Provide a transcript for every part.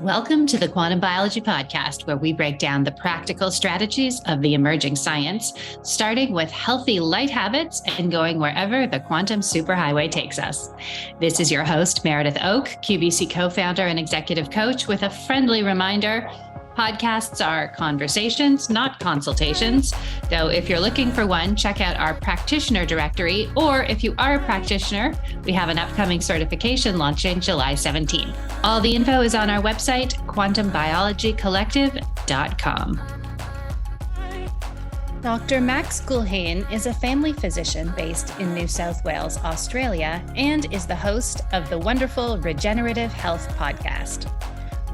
Welcome to the Quantum Biology Podcast, where we break down the practical strategies of the emerging science, starting with healthy light habits and going wherever the quantum superhighway takes us. This is your host, Meredith Oak, QBC co-founder and executive coach, with a friendly reminder: podcasts are conversations, not consultations. Though if you're looking for one, check out our practitioner directory, or if you are a practitioner, we have an upcoming certification launching July 17. All the info is on our website, quantumbiologycollective.com. Dr. Max Gulhane is a family physician based in New South Wales, Australia, and is the host of the wonderful Regenerative Health podcast.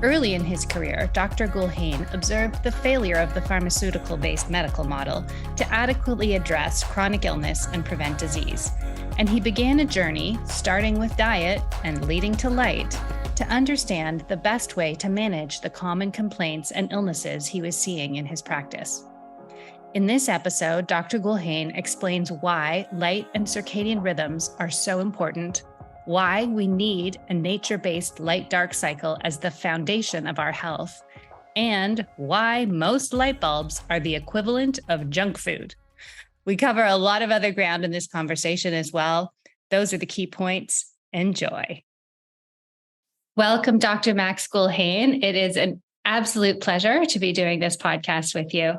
Early in his career, Dr. Gulhane observed the failure of the pharmaceutical-based medical model to adequately address chronic illness and prevent disease. And he began a journey, starting with diet and leading to light, to understand the best way to manage the common complaints and illnesses he was seeing in his practice. In this episode, Dr. Gulhane explains why light and circadian rhythms are so important, why we need a nature-based light-dark cycle as the foundation of our health, and why most light bulbs are the equivalent of junk food. We cover a lot of other ground in this conversation as well. Those are the key points. Enjoy. Welcome, Dr. Max Gulhane. It is an absolute pleasure to be doing this podcast with you.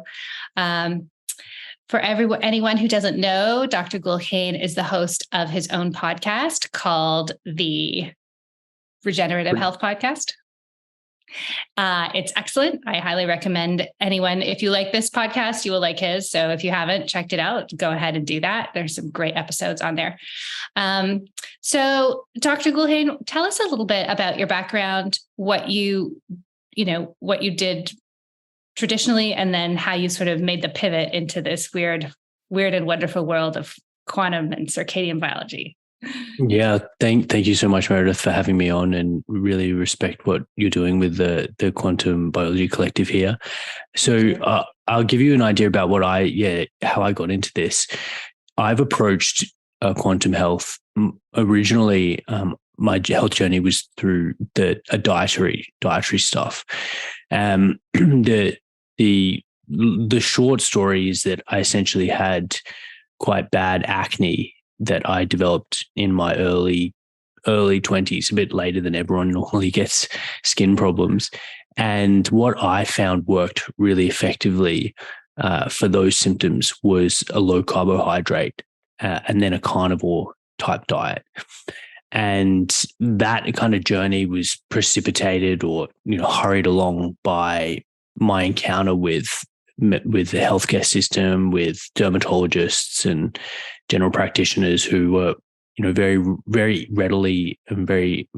For anyone who doesn't know, Dr. Gulhane is the host of his own podcast called the Regenerative Health Podcast. It's excellent. I highly recommend anyone. If you like this podcast, you will like his. So if you haven't checked it out, go ahead and do that. There's some great episodes on there. So Dr. Gulhane, tell us a little bit about your background, what you did traditionally, and then how you sort of made the pivot into this weird and wonderful world of quantum and circadian biology. Yeah, thank you so much, Meredith, for having me on, and really respect what you're doing with the Quantum Biology Collective here. So I'll give you an idea about how I got into this. I've approached quantum health originally. My health journey was through a dietary stuff. The short story is that I essentially had quite bad acne that I developed in my early 20s, a bit later than everyone normally gets skin problems. And what I found worked really effectively for those symptoms was a low carbohydrate and then a carnivore type diet. And that kind of journey was precipitated or, hurried along by my encounter with the healthcare system, with dermatologists and general practitioners who were, very, very readily and very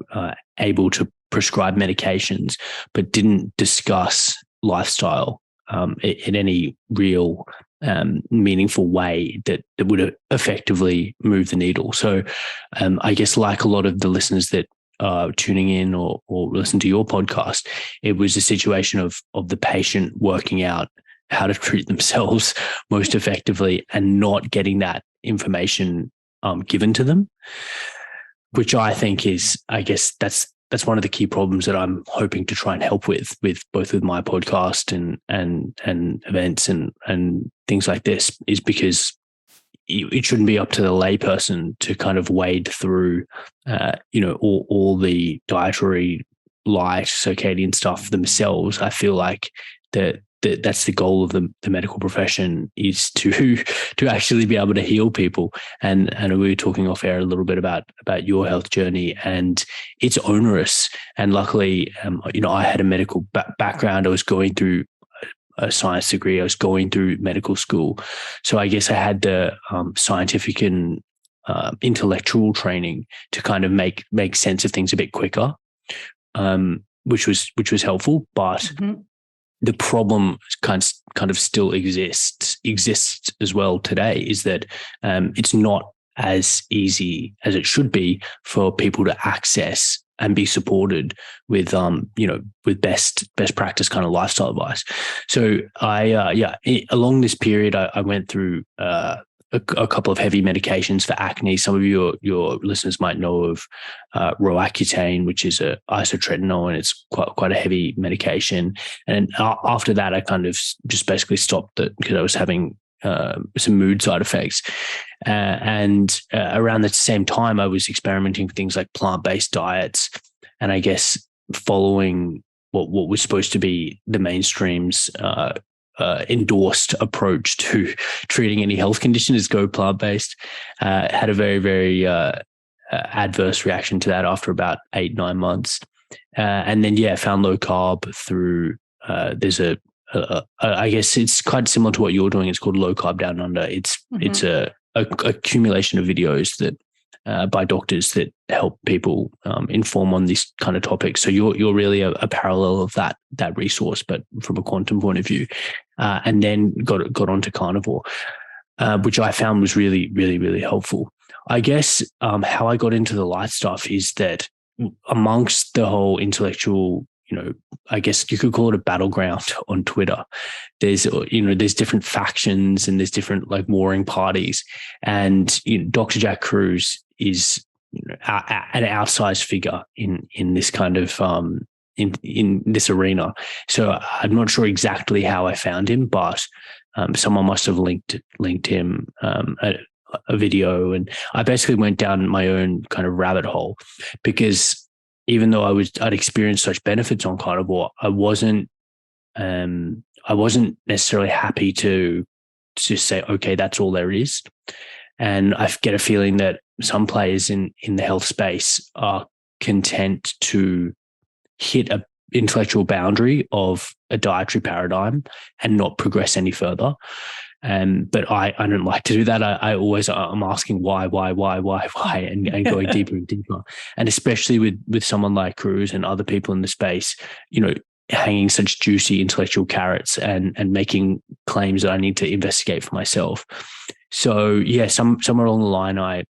able to prescribe medications, but didn't discuss lifestyle in any real meaningful way that would effectively move the needle. So I guess, like a lot of the listeners that are tuning in or listen to your podcast, it was a situation of the patient working out how to treat themselves most effectively and not getting that information given to them, which I think is, that's one of the key problems that I'm hoping to try and help with both with my podcast and events and things like this, is because it shouldn't be up to the layperson to kind of wade through, all the dietary, light, circadian stuff themselves. I feel like that's the goal of the medical profession, is to actually be able to heal people. And we were talking off air a little bit about your health journey, and it's onerous. And luckily, I had a medical background. I was going through a science degree. I was going through medical school. So I guess I had the scientific and intellectual training to kind of make sense of things a bit quicker, which was helpful. But the problem kind of still exists as well today, is that it's not as easy as it should be for people to access and be supported with with best practice kind of lifestyle advice. So along this period, I went through a a couple of heavy medications for acne. Some of your listeners might know of Roaccutane, which is a isotretinoin, and it's quite a heavy medication. And after that, I kind of just basically stopped it because I was having some mood side effects. And around the same time, I was experimenting with things like plant-based diets, and I guess following what was supposed to be the mainstream's endorsed approach to treating any health condition is go plant-based. Had a very, very adverse reaction to that after about 8-9 months. And then, found low carb through, there's I guess it's quite similar to what you're doing. It's called Low Carb Down Under. It's a accumulation of videos that by doctors that help people inform on this kind of topic. So you're really a parallel of that resource, but from a quantum point of view. And then got onto carnivore, which I found was really, really, really helpful. I guess how I got into the light stuff is that amongst the whole intellectual, I guess you could call it a battleground on Twitter. There's different factions and there's different like warring parties. And Dr. Jack Kruse is an outsized figure in this kind of in this arena. So I'm not sure exactly how I found him, but someone must have linked him a video, and I basically went down my own kind of rabbit hole because even though I'd experienced such benefits on carnivore, I wasn't necessarily happy to just say, okay, that's all there is. And I get a feeling that some players in the health space are content to hit an intellectual boundary of a dietary paradigm and not progress any further. But I don't like to do that. I'm asking why, and going deeper and deeper. And especially with someone like Kruse and other people in the space, hanging such juicy intellectual carrots and making claims that I need to investigate for myself. So somewhere along the line, I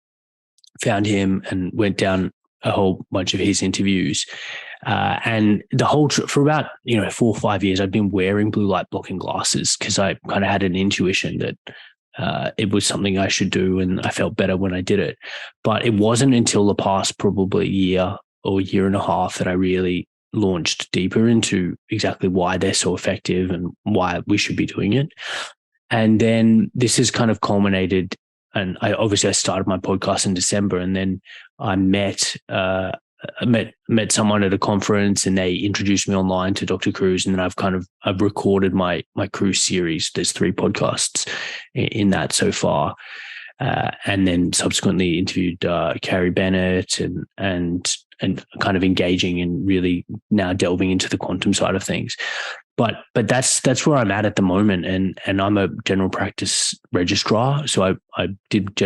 found him and went down a whole bunch of his interviews. And the whole for about 4 or 5 years, I'd been wearing blue light blocking glasses because I kind of had an intuition that it was something I should do, and I felt better when I did it. But it wasn't until the past probably year or year and a half that I really launched deeper into exactly why they're so effective and why we should be doing it. And then this has kind of culminated, and I started my podcast in December, and then I met someone at a conference, and they introduced me online to Dr. Kruse, and then I've recorded my Kruse series. There's 3 podcasts in that so far, and then subsequently interviewed Carrie Bennett and kind of engaging and really now delving into the quantum side of things. But that's where I'm at the moment, and I'm a general practice registrar. So I did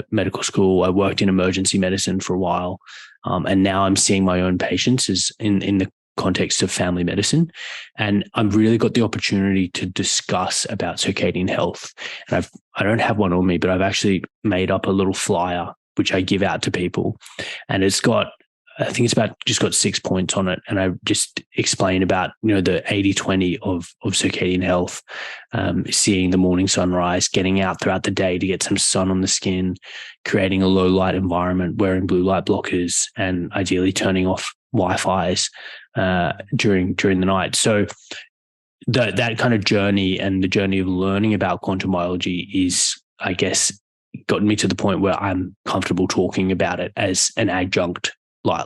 medical school. I worked in emergency medicine for a while, and now I'm seeing my own patients as in the context of family medicine, and I've really got the opportunity to discuss about circadian health. And I don't have one on me, but I've actually made up a little flyer which I give out to people, and I think it's just got 6 points on it. And I just explain about, the 80-20 of circadian health, seeing the morning sunrise, getting out throughout the day to get some sun on the skin, creating a low light environment, wearing blue light blockers, and ideally turning off Wi-Fi's during the night. So that kind of journey and the journey of learning about quantum biology is, I guess, gotten me to the point where I'm comfortable talking about it as an adjunct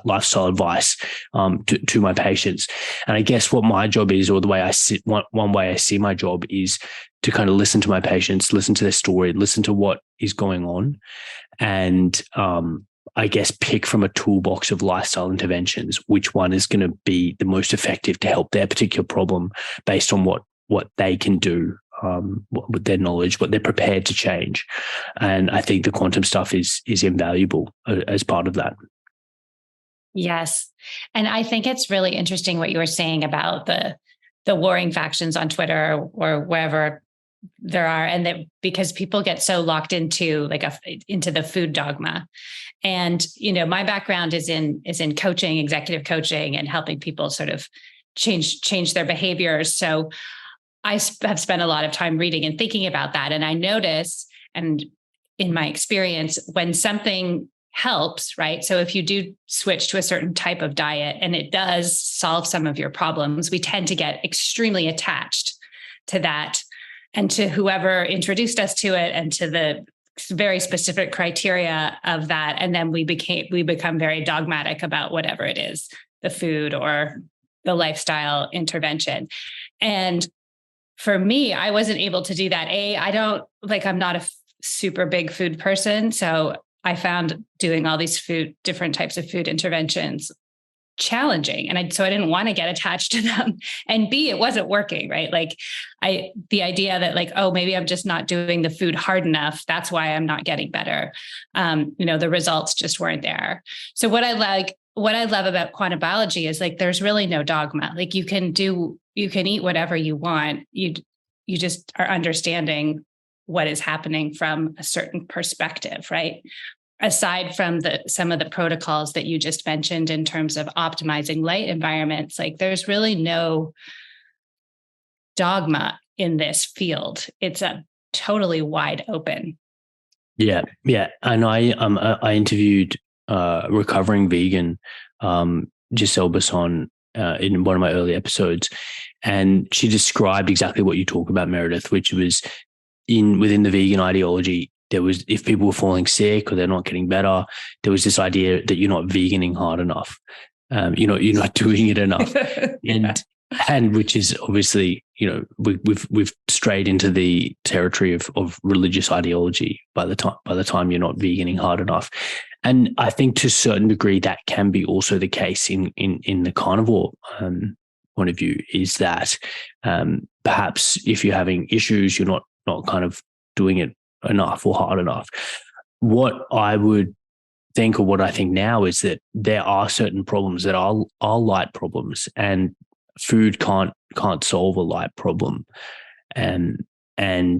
lifestyle advice to my patients. And I guess what my job is, or the way one way I see my job is to kind of listen to my patients, listen to their story, listen to what is going on, and I guess pick from a toolbox of lifestyle interventions which one is going to be the most effective to help their particular problem based on what they can do with their knowledge, what they're prepared to change. And I think the quantum stuff is invaluable as part of that. Yes. And I think it's really interesting what you were saying about the warring factions on Twitter or wherever there are, and that because people get so locked into into the food dogma. And, my background is in coaching, executive coaching, and helping people sort of change their behaviors. So I have spent a lot of time reading and thinking about that. And I notice, and in my experience, when something helps, right? So if you do switch to a certain type of diet and it does solve some of your problems, we tend to get extremely attached to that and to whoever introduced us to it and to the very specific criteria of that. And then we become very dogmatic about whatever it is, the food or the lifestyle intervention. And for me, I wasn't able to do that. I'm not a super big food person. So I found doing all these different types of food interventions challenging. And so I didn't want to get attached to them. And B, it wasn't working, right? Like the idea that like, oh, maybe I'm just not doing the food hard enough. That's why I'm not getting better. The results just weren't there. So what I love about quantum biology is like, there's really no dogma. Like you can eat whatever you want. You just are understanding what is happening from a certain perspective, right? Aside from some of the protocols that you just mentioned in terms of optimizing light environments, like there's really no dogma in this field. It's a totally wide open. Yeah. And I interviewed recovering vegan Giselle Basson in one of my early episodes, and she described exactly what you talk about, Meredith, which was within the vegan ideology. There was, if people were falling sick or they're not getting better, there was this idea that you're not veganing hard enough. You're not doing it enough. Yeah. And which is obviously, we've strayed into the territory of religious ideology by the time you're not veganing hard enough. And I think to a certain degree that can be also the case in the carnivore point of view, is that perhaps if you're having issues, you're not kind of doing it enough or hard enough. What I would think, or what I think now, is that there are certain problems that are light problems, and food can't solve a light problem. And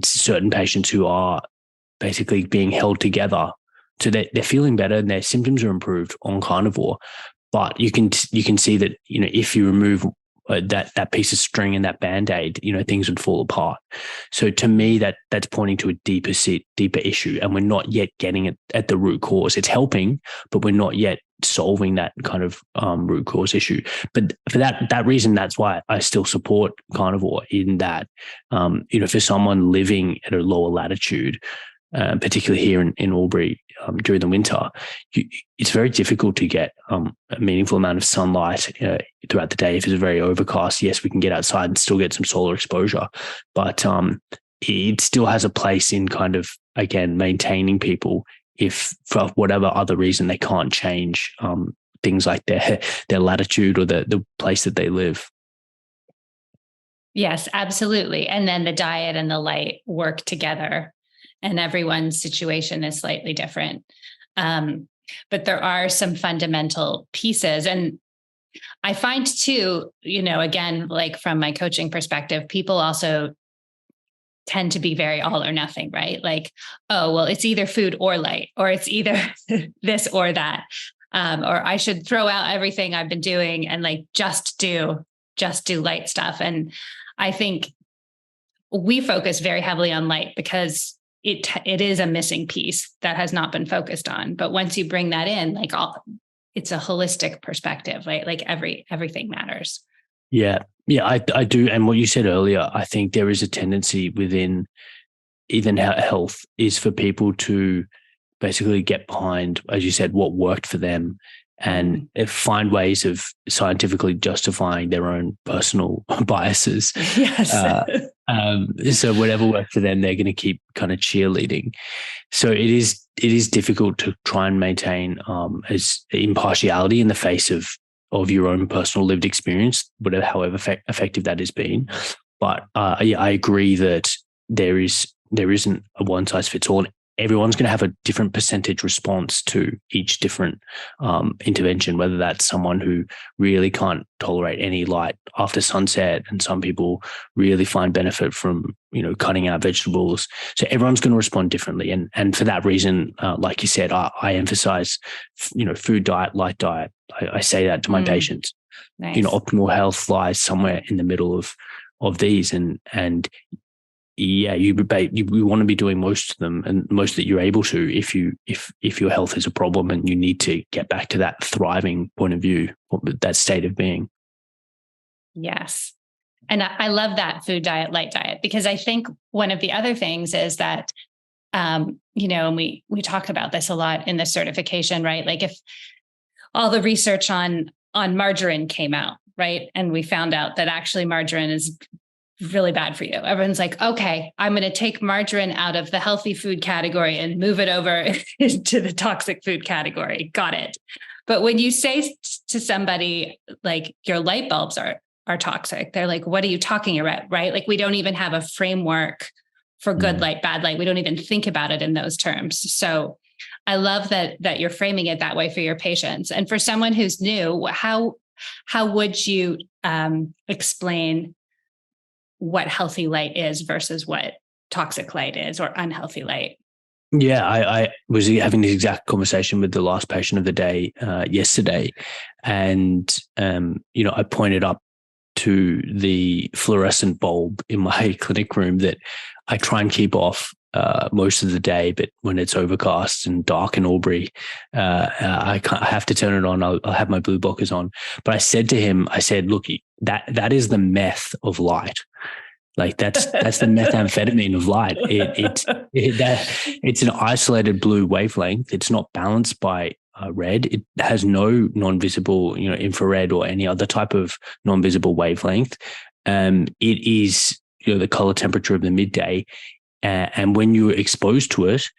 certain patients who are basically being held together, so they're feeling better and their symptoms are improved on carnivore. But you can see that, if you remove that piece of string and that Band-Aid, things would fall apart. So to me, that's pointing to a deeper issue, and we're not yet getting it at the root cause. It's helping, but we're not yet solving that kind of root cause issue. But for that reason, that's why I still support carnivore, in that, for someone living at a lower latitude, particularly here in Albury during the winter, it's very difficult to get a meaningful amount of sunlight throughout the day. If it's very overcast, yes, we can get outside and still get some solar exposure, but it still has a place in kind of, again, maintaining people if for whatever other reason they can't change things like their latitude or the place that they live. Yes, absolutely. And then the diet and the light work together, and everyone's situation is slightly different. But there are some fundamental pieces. And I find too, again, like from my coaching perspective, people also tend to be very all or nothing, right? Like, oh, well, it's either food or light, or it's either this or that. Or I should throw out everything I've been doing and like just do light stuff. And I think we focus very heavily on light because it is a missing piece that has not been focused on. But once you bring that in, like it's a holistic perspective, right? Like everything matters. Yeah, I do. And what you said earlier, I think there is a tendency within even health is for people to basically get behind, as you said, what worked for them, and find ways of scientifically justifying their own personal biases. Yes. So whatever worked for them, they're going to keep kind of cheerleading. So it is difficult to try and maintain as impartiality in the face of your own personal lived experience, however effective that has been. But I agree that there isn't a one size fits all. Everyone's going to have a different percentage response to each different intervention, whether that's someone who really can't tolerate any light after sunset, and some people really find benefit from, cutting out vegetables. So everyone's going to respond differently. And for that reason, like you said, I emphasize, food diet, light diet. I say that to my patients. Nice. Optimal health lies somewhere in the middle of these. And you want to be doing most of them, and most that you're able to, if your health is a problem and you need to get back to that thriving point of view, that state of being. Yes. And I love that food diet, light diet, because I think one of the other things is that, and we talk about this a lot in the certification, right? Like if all the research on margarine came out, right? And we found out that actually margarine is really bad for you. Everyone's like, okay, I'm going to take margarine out of the healthy food category and move it over into the toxic food category. Got it. But when you say to somebody like your light bulbs are toxic, they're like, what are you talking about? Right? Like we don't even have a framework for good light, bad light. We don't even think about it in those terms. So I love that you're framing it that way for your patients. And for someone who's new, how would you explain what healthy light is versus what toxic light is, or unhealthy light? Yeah, I was having this exact conversation with the last patient of the day yesterday, and I pointed up to the fluorescent bulb in my clinic room that I try and keep off most of the day, but when it's overcast and dark in Albury, I have to turn it on. I'll have my blue blockers on. But I said to him, look, that is the meth of light. Like that's the methamphetamine of light. It's an isolated blue wavelength. It's not balanced by red. It has no non-visible, infrared or any other type of non-visible wavelength. It is, the color temperature of the midday. And when you're exposed to it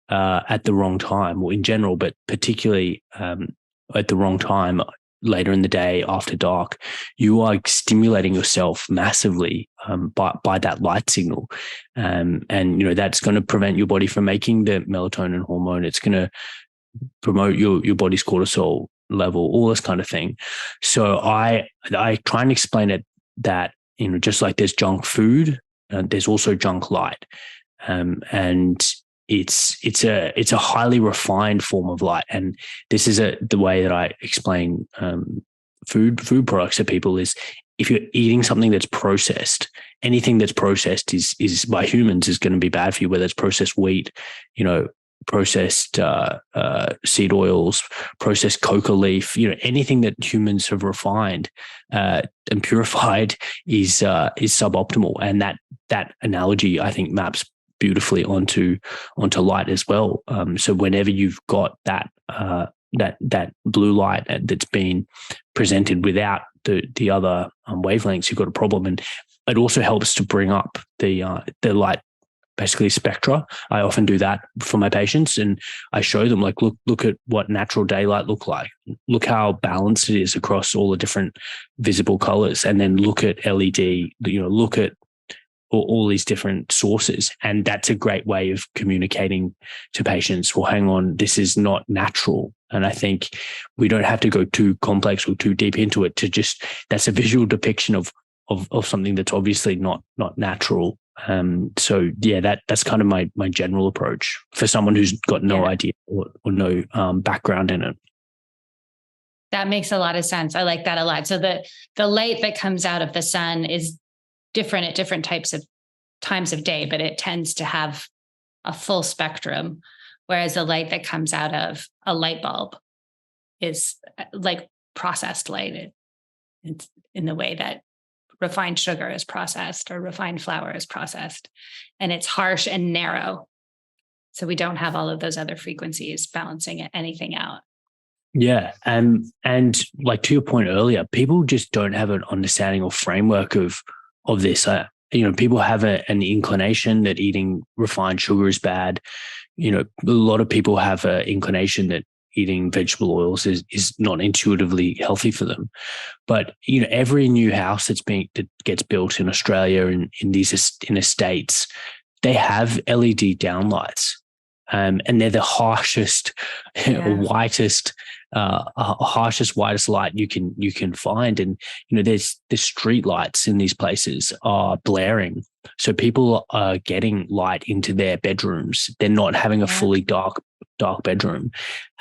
at the wrong time, or in general, but particularly at the wrong time, later in the day, after dark, you are stimulating yourself massively by that light signal. And that's going to prevent your body from making the melatonin hormone. It's going to promote your body's cortisol level, all this kind of thing. So I try and explain it that, just like there's junk food, there's also junk light. And it's a highly refined form of light. And this is the way that I explain food products to people is, if you're eating something that's processed, anything that's processed is by humans is going to be bad for you, whether it's processed wheat, processed seed oils, processed coca leaf, anything that humans have refined and purified is suboptimal. And that analogy, I think, maps beautifully onto light as well. So whenever you've got that blue light that's been presented without the other wavelengths, you've got a problem. And it also helps to bring up the light, basically spectra. I often do that for my patients, and I show them, like, look at what natural daylight look like. Look how balanced it is across all the different visible colors, and then look at LED. Look at all these different sources. And that's a great way of communicating to patients, well, hang on, this is not natural. And I think we don't have to go too complex or too deep into it that's a visual depiction of something that's obviously not natural. So yeah, that's kind of my general approach for someone who's got no idea or no background in it. That makes a lot of sense. I like that a lot. So the light that comes out of the sun is different at different times of day, but it tends to have a full spectrum. Whereas the light that comes out of a light bulb is like processed light. It's in the way that refined sugar is processed or refined flour is processed, and it's harsh and narrow. So we don't have all of those other frequencies balancing anything out. Yeah. And like to your point earlier, people just don't have an understanding or framework of this. People have an inclination that eating refined sugar is bad. A lot of people have an inclination that eating vegetable oils is not intuitively healthy for them. But every new house that gets built in Australia and in the States, they have LED downlights, and they're the harshest, whitest light you can find. And there's the street lights in these places are blaring, so people are getting light into their bedrooms. They're not having a fully dark bedroom.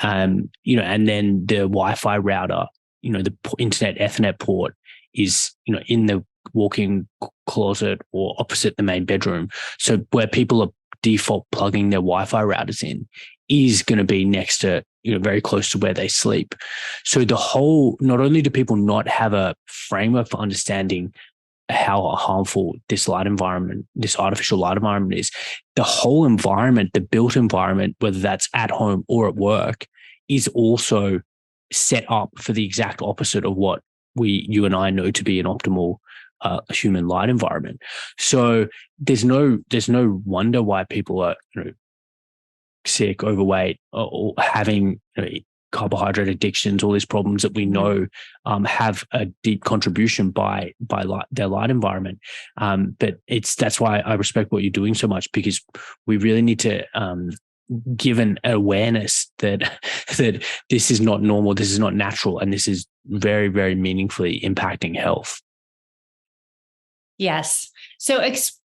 And then the Wi-Fi router, the internet Ethernet port is in the walk-in closet or opposite the main bedroom. So where people are default plugging their Wi-Fi routers in is going to be next to, very close to where they sleep. So not only do people not have a framework for understanding how harmful this artificial light environment is, the whole environment, the built environment, whether that's at home or at work, is also set up for the exact opposite of what you and I know to be an optimal human light environment. So there's no wonder why people are sick, overweight, or having carbohydrate addictions, all these problems that we know have a deep contribution by their light environment. But that's why I respect what you're doing so much, because we really need to give an awareness that this is not normal, this is not natural, and this is very, very meaningfully impacting health. Yes. So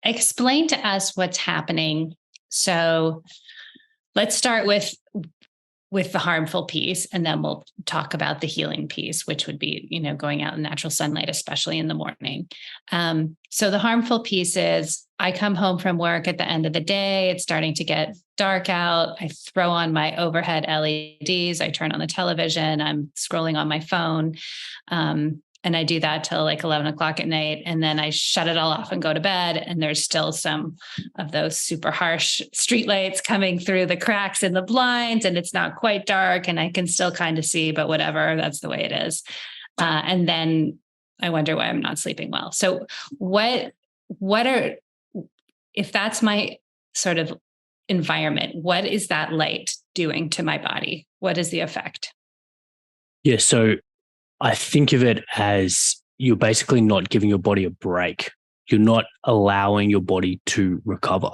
explain to us what's happening. So let's start with the harmful piece, and then we'll talk about the healing piece, which would be, going out in natural sunlight, especially in the morning. So the harmful piece is I come home from work at the end of the day. It's starting to get dark out. I throw on my overhead LEDs. I turn on the television. I'm scrolling on my phone. And I do that till like 11 o'clock at night. And then I shut it all off and go to bed. And there's still some of those super harsh streetlights coming through the cracks in the blinds. And it's not quite dark and I can still kind of see, but whatever, that's the way it is. And then I wonder why I'm not sleeping well. So if that's my sort of environment, what is that light doing to my body? What is the effect? Yeah. So I think of it as you're basically not giving your body a break. You're not allowing your body to recover.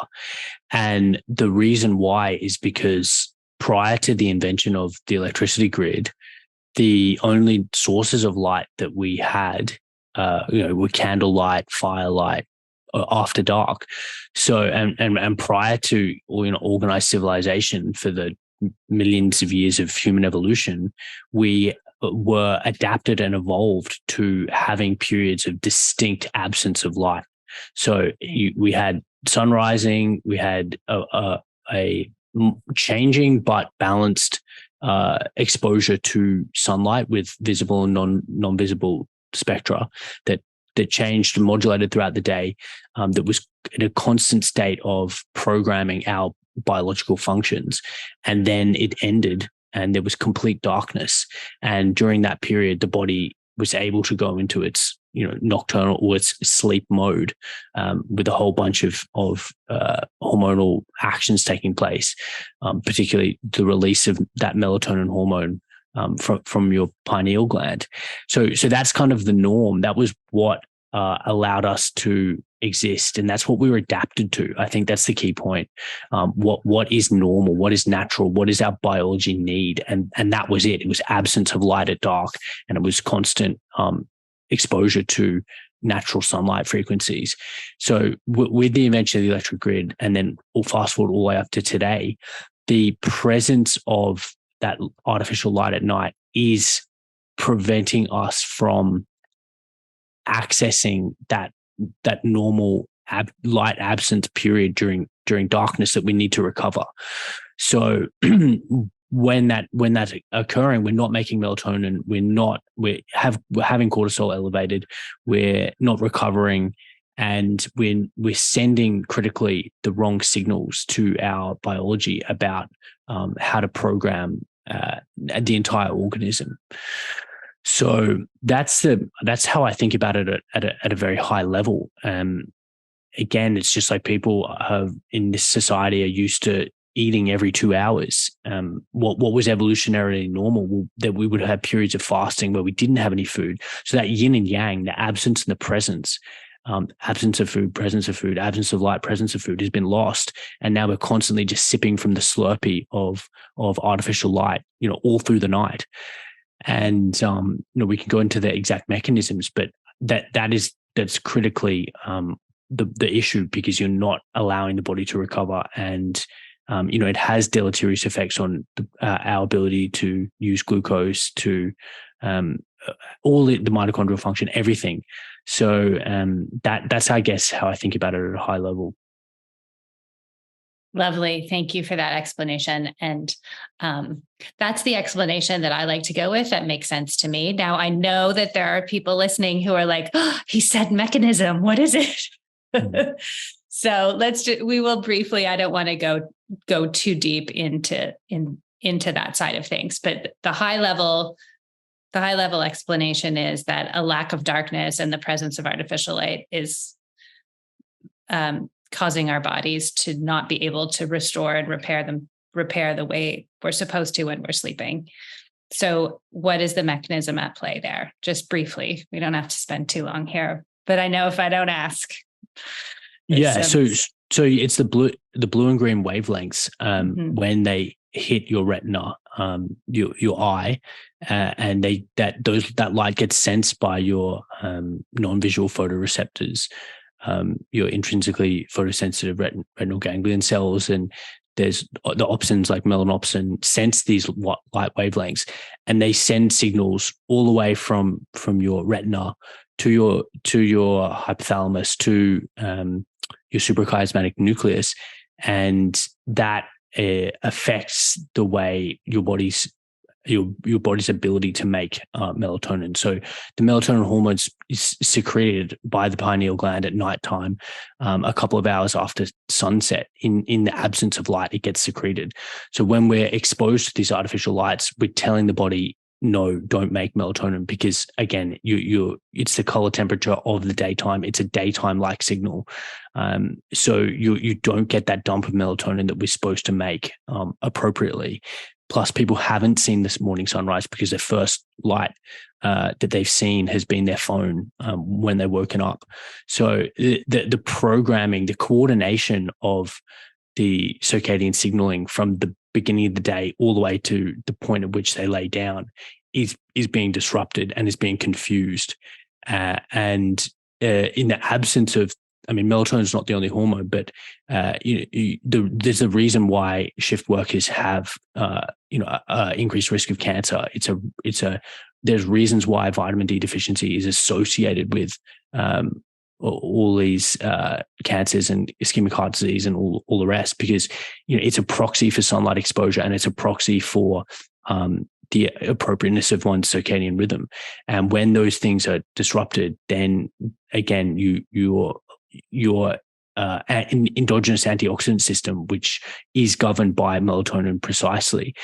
And the reason why is because prior to the invention of the electricity grid, the only sources of light that we had, were candlelight, firelight, after dark. So, and prior to, organized civilization, for the millions of years of human evolution, we were adapted and evolved to having periods of distinct absence of light. So we had sun rising, we had a changing but balanced exposure to sunlight with visible and non-visible spectra that changed and modulated throughout the day, that was in a constant state of programming our biological functions. And then it ended and there was complete darkness. And during that period, the body was able to go into its, nocturnal or its sleep mode, with a whole bunch of hormonal actions taking place, particularly the release of that melatonin hormone from your pineal gland. So that's kind of the norm. That was what allowed us to exist, and that's what we were adapted to. I think that's the key point. What is normal? What is natural? What does our biology need? And that was it. It was absence of light at dark, and it was constant exposure to natural sunlight frequencies. So with the invention of the electric grid, and then we'll fast forward all the way up to today, the presence of that artificial light at night is preventing us from accessing that normal light absence period during darkness that we need to recover. So when that's occurring, we're not making melatonin, we're having cortisol elevated, we're not recovering, and we're sending critically the wrong signals to our biology about how to program the entire organism. So that's how I think about it at a very high level. Again, it's just like people in this society are used to eating every 2 hours. What was evolutionarily normal? Well, that we would have periods of fasting where we didn't have any food. So that yin and yang, the absence and the presence, absence of food, presence of food, absence of light, presence of food has been lost. And now we're constantly just sipping from the Slurpee of artificial light, all through the night. And we can go into the exact mechanisms, but that's critically the issue, because you're not allowing the body to recover, and it has deleterious effects on our ability to use glucose, to all the mitochondrial function, everything. So that's, I guess, how I think about it at a high level. Lovely. Thank you for that explanation. And that's the explanation that I like to go with. That makes sense to me. Now, I know that there are people listening who are like, oh, he said mechanism. What is it? Mm-hmm. So we will briefly, I don't want to go too deep into that side of things, but the high level explanation is that a lack of darkness and the presence of artificial light is causing our bodies to not be able to restore and repair the way we're supposed to when we're sleeping. So what is the mechanism at play there? Just briefly, we don't have to spend too long here, but I know if I don't ask. Yeah. So it's the blue and green wavelengths when they hit your retina, your eye, and that light gets sensed by your non-visual photoreceptors, your intrinsically photosensitive retinal ganglion cells, and there's the opsins like melanopsin sense these light wavelengths, and they send signals all the way from your retina to your hypothalamus to your suprachiasmatic nucleus, and that affects the way your body's ability to make melatonin. So the melatonin hormone is secreted by the pineal gland at nighttime, a couple of hours after sunset. In the absence of light, it gets secreted. So when we're exposed to these artificial lights, we're telling the body, no, don't make melatonin, because again, it's the color temperature of the daytime. It's a daytime-like signal. So you don't get that dump of melatonin that we're supposed to make appropriately. Plus, people haven't seen this morning sunrise because their first light that they've seen has been their phone when they're woken up. So the programming, the coordination of the circadian signaling from the beginning of the day all the way to the point at which they lay down is being disrupted and is being confused. And in the absence of, melatonin is not the only hormone, but there's a reason why shift workers have increased risk of cancer. There's reasons why vitamin D deficiency is associated with all these cancers and ischemic heart disease and all the rest, because it's a proxy for sunlight exposure, and it's a proxy for the appropriateness of one's circadian rhythm. And when those things are disrupted, then again your endogenous antioxidant system, which is governed by melatonin precisely,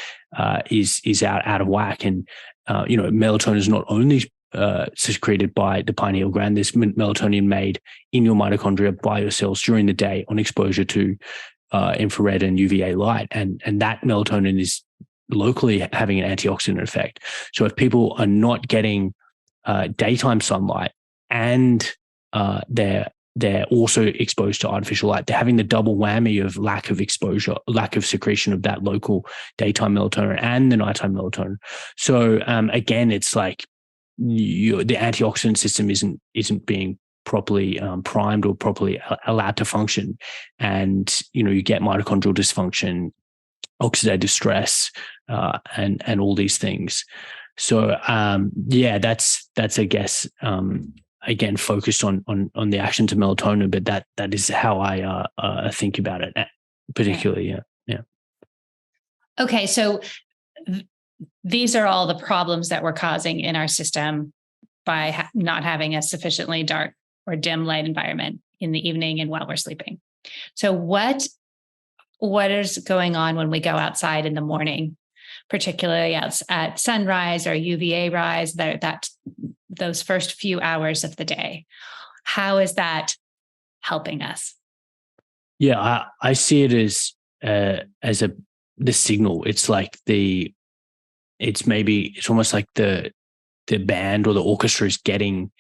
is out of whack. And melatonin is not only secreted by the pineal gland. There's melatonin made in your mitochondria by your cells during the day on exposure to infrared and UVA light, and that melatonin is locally having an antioxidant effect. So if people are not getting daytime sunlight and they're also exposed to artificial light, they're having the double whammy of lack of exposure, lack of secretion of that local daytime melatonin and the nighttime melatonin. So again, it's like the antioxidant system isn't being properly primed or properly allowed to function, and you get mitochondrial dysfunction, oxidative stress, and all these things. So that's I guess again focused on the actions of melatonin, but that is how I think about it particularly. Yeah. Okay, so these are all the problems that we're causing in our system by not having a sufficiently dark or dim light environment in the evening and while we're sleeping. So what is going on when we go outside in the morning, particularly at sunrise or UVA rise, that those first few hours of the day? How is that helping us? Yeah, I see it as the signal. It's like it's almost like the band or the orchestra is getting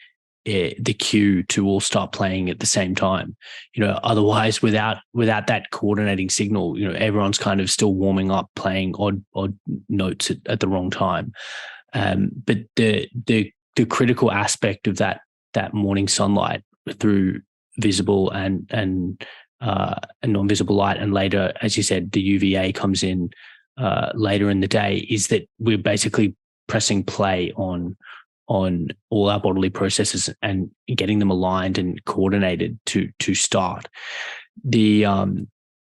the cue to all start playing at the same time. Otherwise, without that coordinating signal, everyone's kind of still warming up, playing odd notes at the wrong time. But the critical aspect of that morning sunlight through visible and non-visible light, and later, as you said, the UVA comes in later in the day, is that we're basically pressing play on on all our bodily processes and getting them aligned and coordinated to start.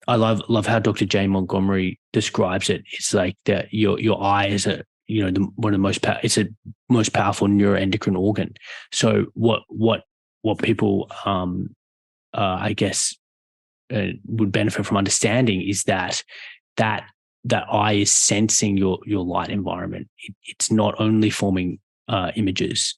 I love how Dr. Jay Montgomery describes it. It's like that your eye is one of the it's a most powerful neuroendocrine organ. So what people I guess would benefit from understanding is that eye is sensing your light environment. It's not only forming images,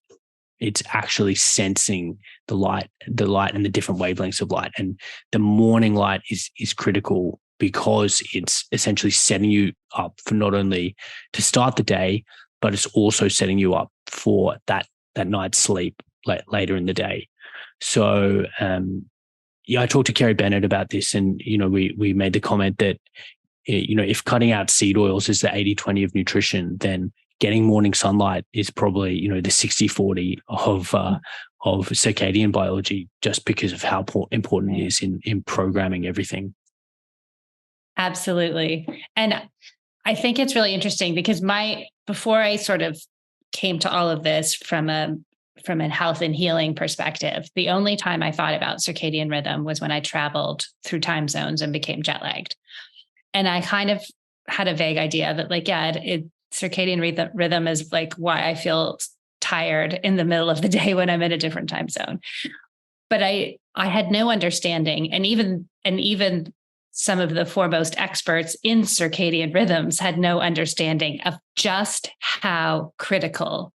it's actually sensing the light and the different wavelengths of light. And the morning light is critical because it's essentially setting you up for not only to start the day, but it's also setting you up for that night's sleep later in the day. So I talked to Kerry Bennett about this, and we made the comment that if cutting out seed oils is the 80-20 of nutrition, then getting morning sunlight is probably the 60-40 of circadian biology, just because of how important it is in programming everything. Absolutely. And I think it's really interesting because before I sort of came to all of this from a health and healing perspective, the only time I thought about circadian rhythm was when I traveled through time zones and became jet lagged. And I kind of had a vague idea that circadian rhythm is like why I feel tired in the middle of the day when I'm in a different time zone. But I had no understanding. And even some of the foremost experts in circadian rhythms had no understanding of just how critical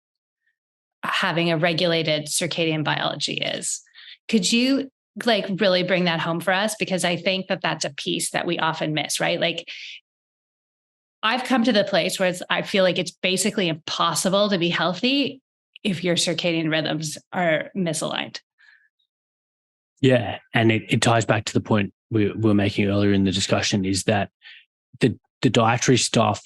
having a regulated circadian biology is. Could you really bring that home for us? Because I think that that's a piece that we often miss, right? Like, I've come to the place where I feel like it's basically impossible to be healthy if your circadian rhythms are misaligned. Yeah. And it ties back to the point we were making earlier in the discussion, is that the dietary stuff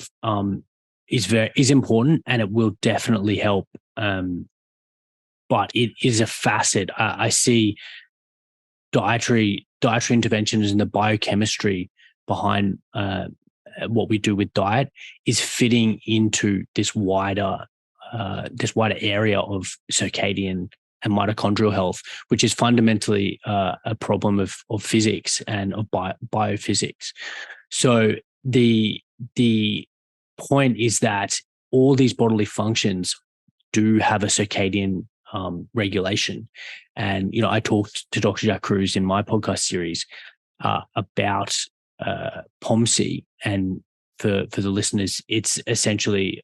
is important, and it will definitely help. But it is a facet. I see dietary interventions and the biochemistry behind what we do with diet is fitting into this wider area of circadian and mitochondrial health, which is fundamentally a problem of physics and of biophysics. So the point is that all these bodily functions do have a circadian regulation. And, I talked to Dr. Jack Cruz in my podcast series about POMC. And for the listeners, it's essentially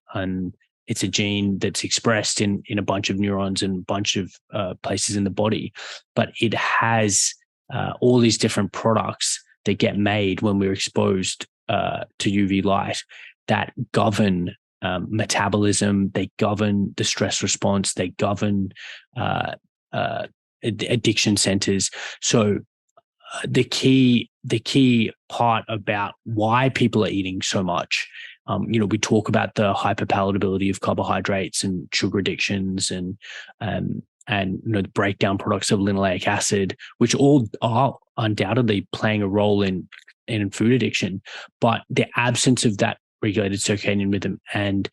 it's a gene that's expressed in a bunch of neurons and a bunch of places in the body, but it has all these different products that get made when we're exposed to UV light that govern metabolism, they govern the stress response, they govern addiction centers. So the key part about why people are eating so much, we talk about the hyperpalatability of carbohydrates and sugar addictions and the breakdown products of linoleic acid, which all are undoubtedly playing a role in food addiction. But the absence of that regulated circadian rhythm and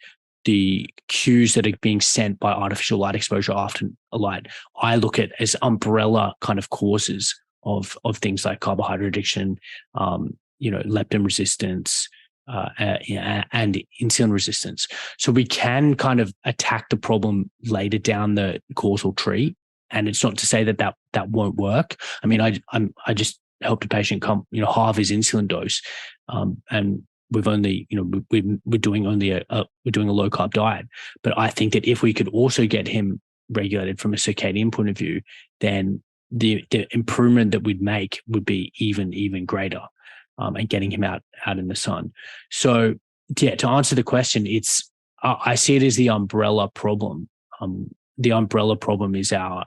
the cues that are being sent by artificial light exposure after light, I look at as umbrella kind of causes of things like carbohydrate addiction, leptin resistance, and insulin resistance. So we can kind of attack the problem later down the causal tree. And it's not to say that won't work. I mean, I just helped a patient halve his insulin dose, and we've only, we're doing a low carb diet. But I think that if we could also get him regulated from a circadian point of view, then the improvement that we'd make would be even greater, and getting him out in the sun. So yeah, to answer the question, I see it as the umbrella problem. The umbrella problem is our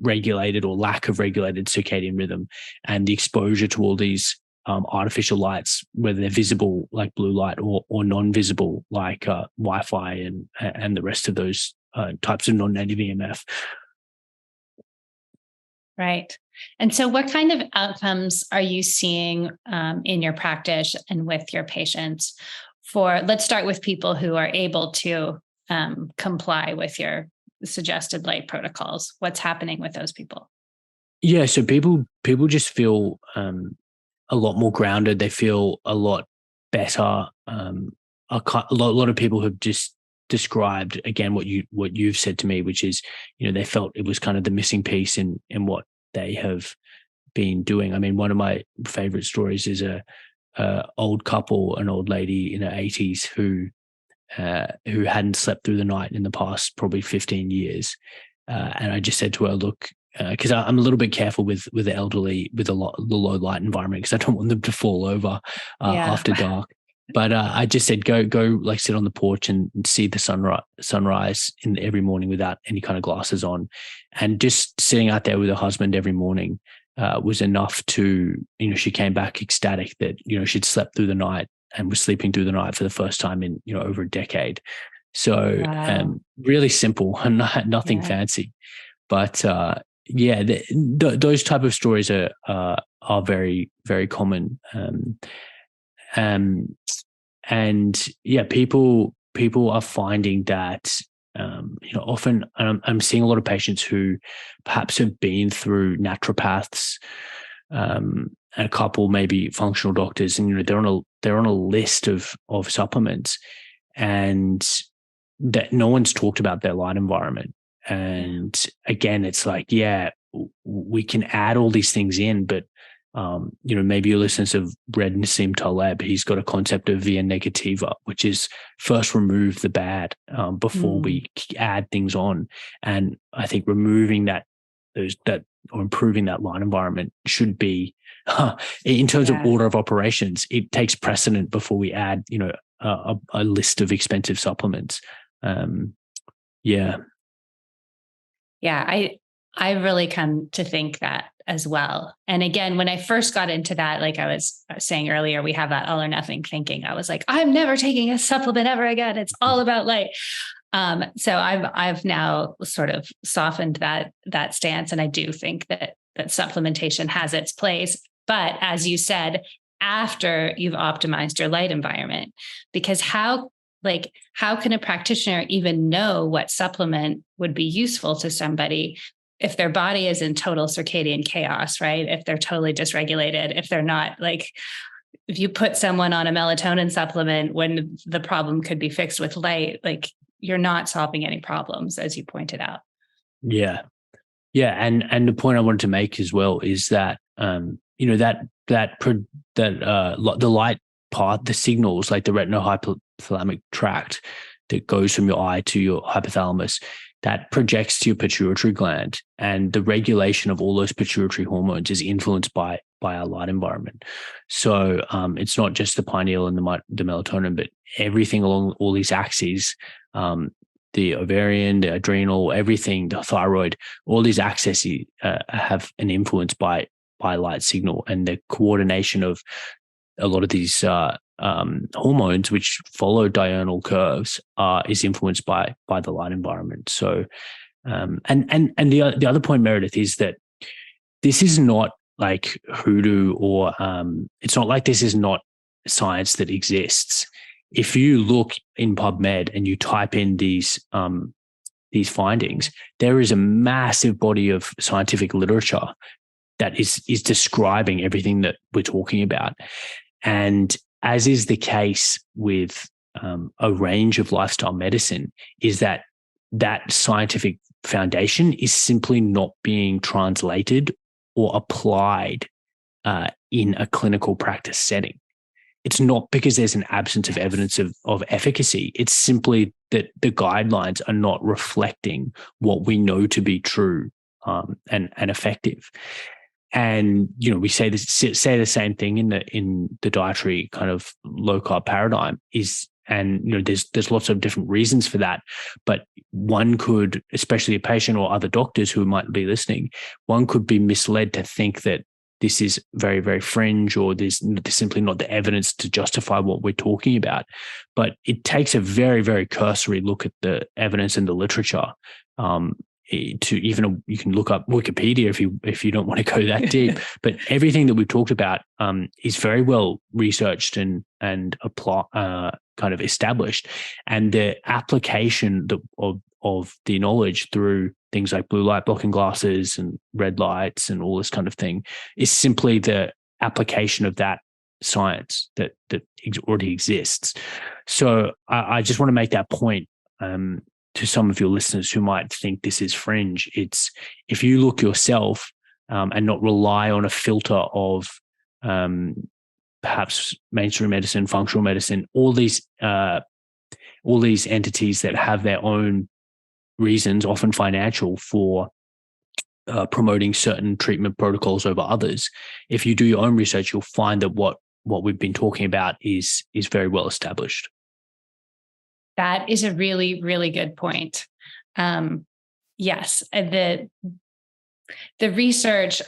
regulated or lack of regulated circadian rhythm, and the exposure to all these artificial lights, whether they're visible like blue light or non-visible like Wi-Fi and the rest of those types of non-native EMF. Right. And so what kind of outcomes are you seeing in your practice and with your patients let's start with people who are able to comply with your suggested light protocols? What's happening with those people? Yeah, so people just feel a lot more grounded. They feel a lot better. A lot of people have just described again what you've said to me, which is, they felt it was kind of the missing piece in what they have been doing. I mean, one of my favorite stories is a old couple, an old lady in her 80s who hadn't slept through the night in the past probably 15 years. And I just said to her, look, because I'm a little bit careful with the elderly with the low light environment, because I don't want them to fall over after dark. But I just said, go like sit on the porch and see the sunrise every morning without any kind of glasses on. And just sitting out there with her husband every morning was enough to, she came back ecstatic that, she'd slept through the night and was sleeping through the night for the first time in, over a decade. So really simple and nothing fancy. But those type of stories are very, very common. And people are finding that, often I'm seeing a lot of patients who perhaps have been through naturopaths, and a couple maybe functional doctors, and they're on a list of supplements, and that no one's talked about their light environment. And again, it's like, we can add all these things in, but maybe your listeners have read Nassim Taleb. He's got a concept of via negativa, which is first remove the bad before we add things on. And I think removing that or improving that light environment should be, in terms of order of operations, it takes precedent before we add, a list of expensive supplements. I really come to think that as well. And again, when I first got into that, like I was saying earlier, we have that all or nothing thinking. I was like, I'm never taking a supplement ever again. It's all about light. So I've now sort of softened that stance. And I do think that supplementation has its place. But as you said, after you've optimized your light environment, because how can a practitioner even know what supplement would be useful to somebody if their body is in total circadian chaos, right? If they're totally dysregulated, if they're not if you put someone on a melatonin supplement when the problem could be fixed with light, you're not solving any problems, as you pointed out. Yeah. And the point I wanted to make as well is that, the light part, the signals like the retinohypothalamic tract that goes from your eye to your hypothalamus, that projects to your pituitary gland, and the regulation of all those pituitary hormones is influenced by our light environment. So it's not just the pineal and the melatonin, but everything along all these axes, the ovarian, the adrenal, everything, the thyroid, all these axes have an influence by light signal, and the coordination of a lot of these hormones, which follow diurnal curves, is influenced by the light environment. So, and the other point, Meredith, is that this is not like hoodoo, or it's not like this is not science that exists. If you look in PubMed and you type in these findings, there is a massive body of scientific literature that is describing everything that we're talking about. And as is the case with a range of lifestyle medicine, is that scientific foundation is simply not being translated or applied in a clinical practice setting. It's not because there's an absence of evidence of efficacy. It's simply that the guidelines are not reflecting what we know to be true and effective. And we say the same thing in the dietary kind of low carb paradigm there's lots of different reasons for that. But one could, especially a patient or other doctors who might be listening, one could be misled to think that this is very, very fringe, or there's simply not the evidence to justify what we're talking about. But it takes a very, very cursory look at the evidence and the literature. You can look up Wikipedia if you don't want to go that deep. But everything that we've talked about is very well researched and kind of established, and the application of the knowledge through things like blue light blocking glasses and red lights and all this kind of thing is simply the application of that science that already exists. So I just want to make that point to some of your listeners who might think this is fringe. It's, if you look yourself and not rely on a filter of perhaps mainstream medicine, functional medicine, all these entities that have their own reasons, often financial, for promoting certain treatment protocols over others. If you do your own research, you'll find that what we've been talking about is very well established. That is a really, really good point. Yes, the research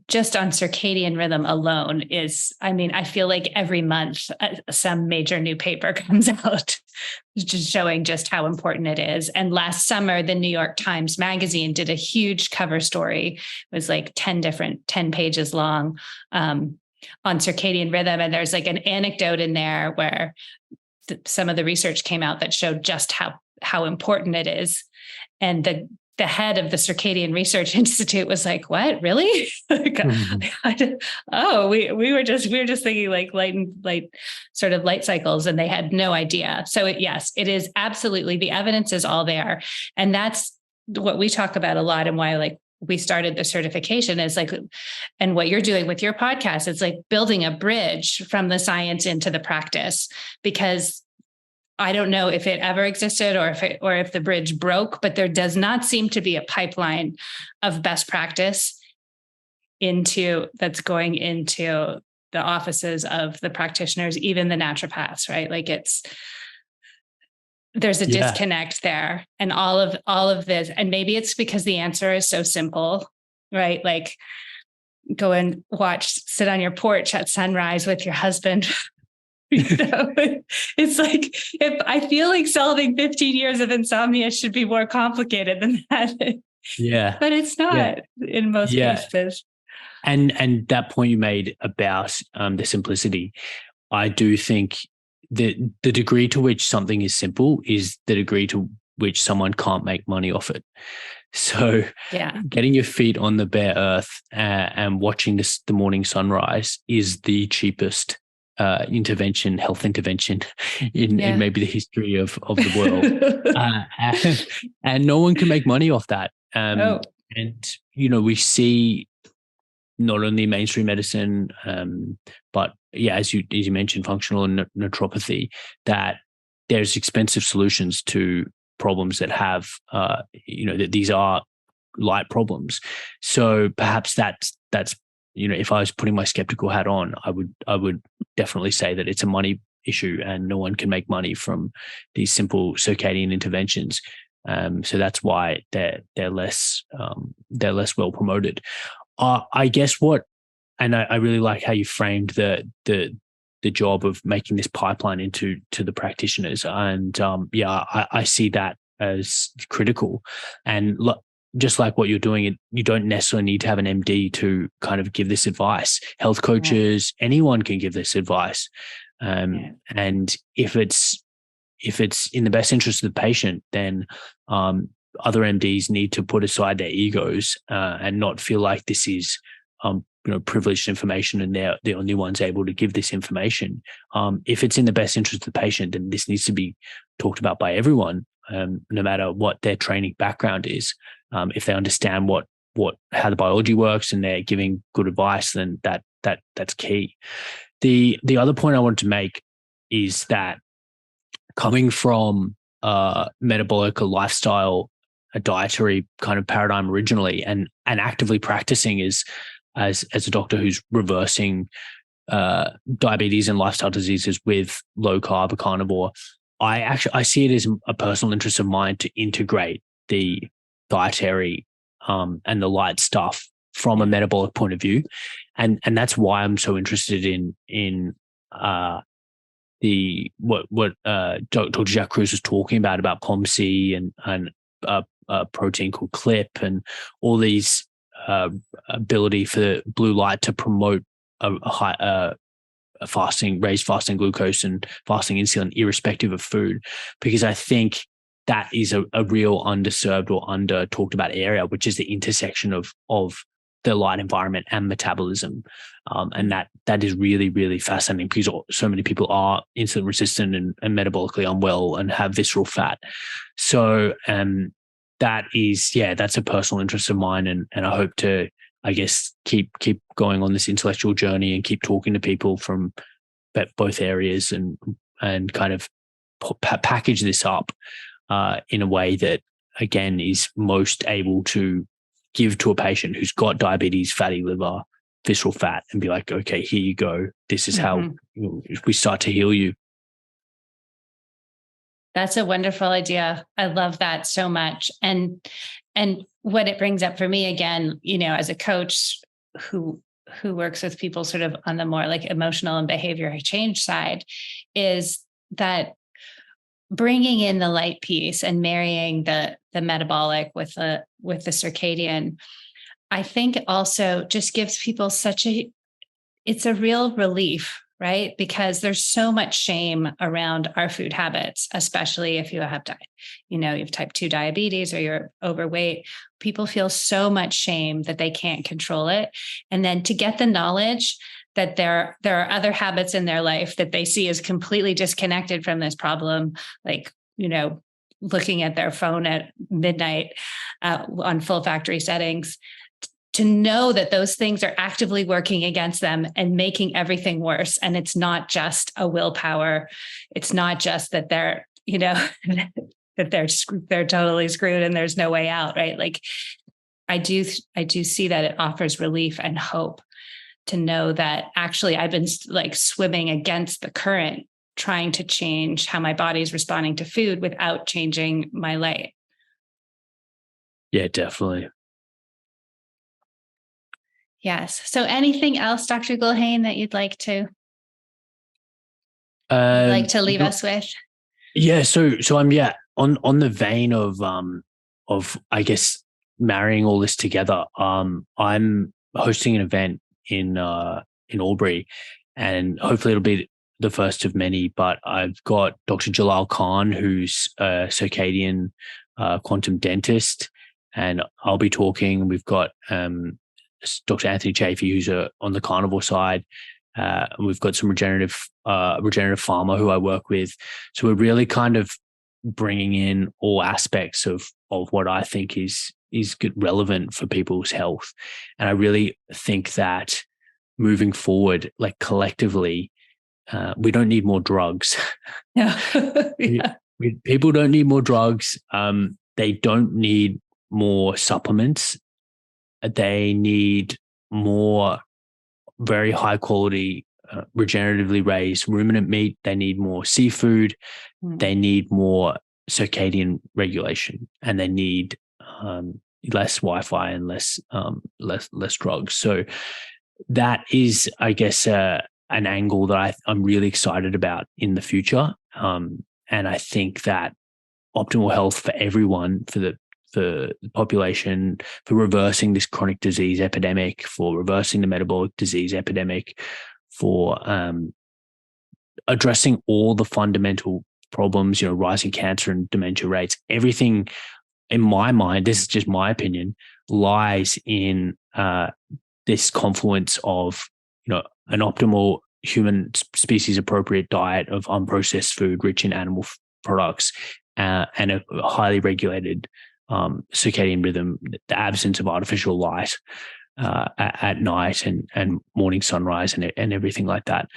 just on circadian rhythm alone is, I feel like every month some major new paper comes out just showing just how important it is. And last summer, the New York Times Magazine did a huge cover story. It was like 10 pages long on circadian rhythm. And there's like an anecdote in there where some of the research came out that showed just how important it is. And the head of the Circadian Research Institute was like, "What, really?" Oh, we were just thinking like light cycles, and they had no idea. So yes, it is absolutely, the evidence is all there, and that's what we talk about a lot, and why like we started the certification is like, and what you're doing with your podcast, it's like building a bridge from the science into the practice, because I don't know if it ever existed or if the bridge broke, but there does not seem to be a pipeline of best practice that's going into the offices of the practitioners, even the naturopaths, right? Like there's a disconnect there, and all of this, and maybe it's because the answer is so simple, right? Like go and sit on your porch at sunrise with your husband. It's like, if I feel like solving 15 years of insomnia should be more complicated than that. Yeah. But it's not in most cases. And that point you made about the simplicity, I do think that the degree to which something is simple is the degree to which someone can't make money off it. So getting your feet on the bare earth and watching the morning sunrise is the cheapest health intervention in maybe the history of the world. And no one can make money off that. And, we see not only mainstream medicine, but as you mentioned, functional and naturopathy, that there's expensive solutions to problems that have, that these are light problems. So perhaps that's if I was putting my skeptical hat on, I would definitely say that it's a money issue, and no one can make money from these simple circadian interventions. So that's why they're less well promoted. I guess and I really like how you framed the job of making this pipeline to the practitioners, and I see that as critical. And just like what you're doing, you don't necessarily need to have an MD to kind of give this advice. Health coaches, anyone can give this advice. And if it's in the best interest of the patient, then other MDs need to put aside their egos and not feel like this is privileged information and they're the only ones able to give this information. If it's in the best interest of the patient, then this needs to be talked about by everyone, no matter what their training background is. If they understand how the biology works and they're giving good advice, then that's key. The other point I wanted to make is that coming from metabolic, a lifestyle, a dietary kind of paradigm originally, and actively practicing as a doctor who's reversing diabetes and lifestyle diseases with low carb, carnivore, I see it as a personal interest of mine to integrate the dietary and the light stuff from a metabolic point of view, and that's why I'm so interested in what Dr. Jack Cruz was talking about POMC and a protein called CLIP and all these ability for blue light to promote a raise fasting glucose and fasting insulin, irrespective of food, because I think that is a real underserved or under talked about area, which is the intersection of the light environment and metabolism. And that is really, really fascinating, because so many people are insulin resistant and metabolically unwell and have visceral fat. So that's a personal interest of mine. And I hope to, I guess, keep going on this intellectual journey and keep talking to people from both areas and kind of package this up in a way that, again, is most able to give to a patient who's got diabetes, fatty liver, visceral fat, and be like, okay, here you go. This is how we start to heal you. That's a wonderful idea. I love that so much. And what it brings up for me, again, as a coach who works with people sort of on the more like emotional and behavior change side, is that bringing in the light piece and marrying the metabolic with the circadian, I think also just gives people it's a real relief, right? Because there's so much shame around our food habits, especially if you have you have type 2 diabetes or you're overweight. People feel so much shame that they can't control it. And then to get the knowledge that there are other habits in their life that they see as completely disconnected from this problem, like, looking at their phone at midnight on full factory settings, to know that those things are actively working against them and making everything worse. And it's not just a willpower. It's not just that they're, that they're totally screwed and there's no way out, right? Like I do see that it offers relief and hope to know that actually I've been like swimming against the current, trying to change how my body is responding to food without changing my light. Yeah, definitely. Yes. So anything else, Dr. Gulhane, that you'd like to leave us with? Yeah. So I'm on the vein of I guess marrying all this together. I'm hosting an event in Albury, and hopefully it'll be the first of many. But I've got Dr. Jalal Khan, who's a circadian quantum dentist, and I'll be talking. We've got Dr. Anthony Chafee, who's on the carnivore side. And we've got some regenerative pharma who I work with. So we're really kind of bringing in all aspects of what I think is good, relevant for people's health. And I really think that moving forward, like collectively, we don't need more drugs. Yeah. People don't need more drugs. They don't need more supplements. They need more very high quality, regeneratively raised ruminant meat. They need more seafood. They need more circadian regulation, and they need less Wi-Fi and less drugs. So that is, I guess, an angle that I'm really excited about in the future. And I think that optimal health for everyone, for the population, for reversing this chronic disease epidemic, for reversing the metabolic disease epidemic, for addressing all the fundamental problems, rising cancer and dementia rates, everything, in my mind, this is just my opinion, lies in this confluence of, an optimal human species appropriate diet of unprocessed food rich in animal products, and a highly regulated circadian rhythm, the absence of artificial light at night and morning sunrise and everything like that.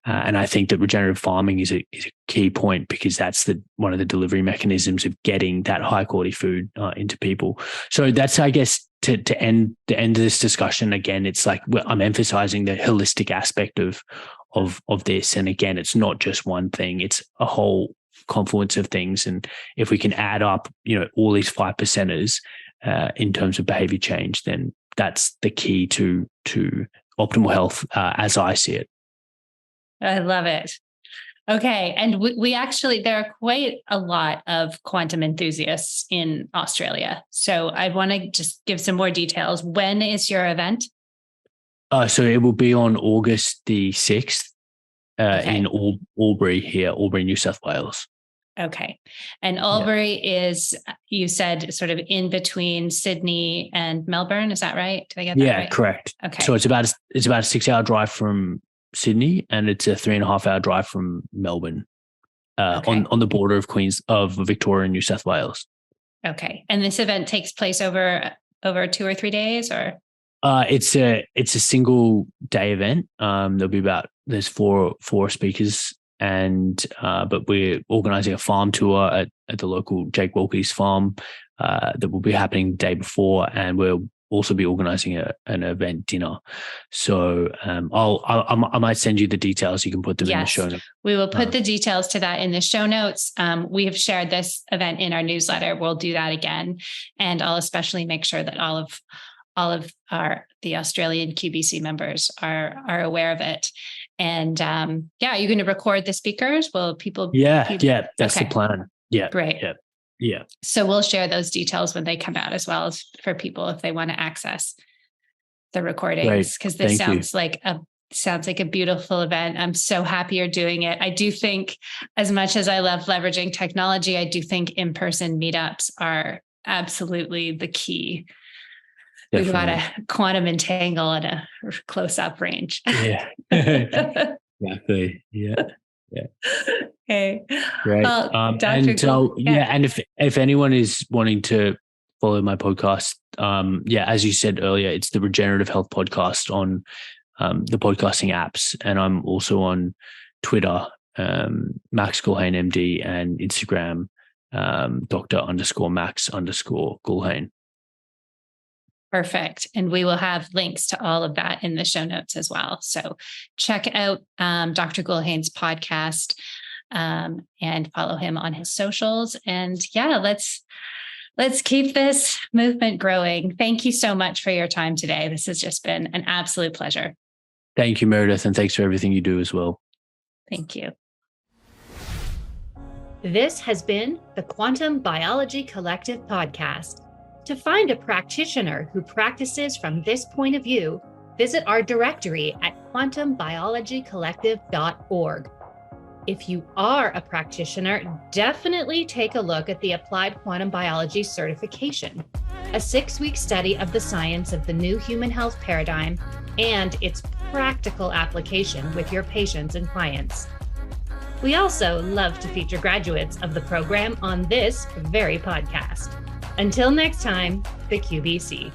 And I think that regenerative farming is a key point, because that's one of the delivery mechanisms of getting that high quality food into people. So that's, I guess, to end this discussion. Again, it's like I'm emphasizing the holistic aspect of this. And again, it's not just one thing; it's a whole confluence of things. And if we can add up, all these 5%ers in terms of behavior change, then that's the key to optimal health as I see it. I love it. Okay. And we actually, there are quite a lot of quantum enthusiasts in Australia. So I want to just give some more details. When is your event? So it will be on August the 6th. in Albury here, Albury, New South Wales. Okay. And Albury is, you said, sort of in between Sydney and Melbourne. Is that right? Did I get that right? Yeah, correct. Okay. So it's about a 6-hour drive from Sydney, and it's a 3.5-hour drive from Melbourne, on the border of Victoria and New South Wales. Okay. And this event takes place over 2 or 3 days, or? It's a single day event. There's four speakers, and but we're organising a farm tour at the local Jake Wilkie's farm that will be happening the day before, and we'll also be organising an event dinner. So I might send you the details. You can put them in the show notes. We will put the details to that in the show notes. We have shared this event in our newsletter. We'll do that again, and I'll especially make sure that all of the Australian QBC members are aware of it. And you're going to record the speakers. Will people? That's the plan. Yeah, great. Yeah. So we'll share those details when they come out, as well as for people if they want to access the recordings, because this sounds like a beautiful event. I'm so happy you're doing it. I do think, as much as I love leveraging technology, I do think in-person meetups are absolutely the key. Definitely. We've got a quantum entangle at a close-up range. Yeah. Exactly. Yeah. Okay. Great. Dr. And if anyone is wanting to follow my podcast, as you said earlier, it's the Regenerative Health Podcast on the podcasting apps, and I'm also on Twitter, Max Gulhane MD, and Instagram, Dr._Max_Gulhane. Perfect. And we will have links to all of that in the show notes as well. So check out Dr. Gulhane's podcast and follow him on his socials. And let's keep this movement growing. Thank you so much for your time today. This has just been an absolute pleasure. Thank you, Meredith. And thanks for everything you do as well. Thank you. This has been the Quantum Biology Collective podcast. To find a practitioner who practices from this point of view, visit our directory at quantumbiologycollective.org. If you are a practitioner, definitely take a look at the Applied Quantum Biology Certification, a 6-week study of the science of the new human health paradigm and its practical application with your patients and clients. We also love to feature graduates of the program on this very podcast. Until next time, the QBC.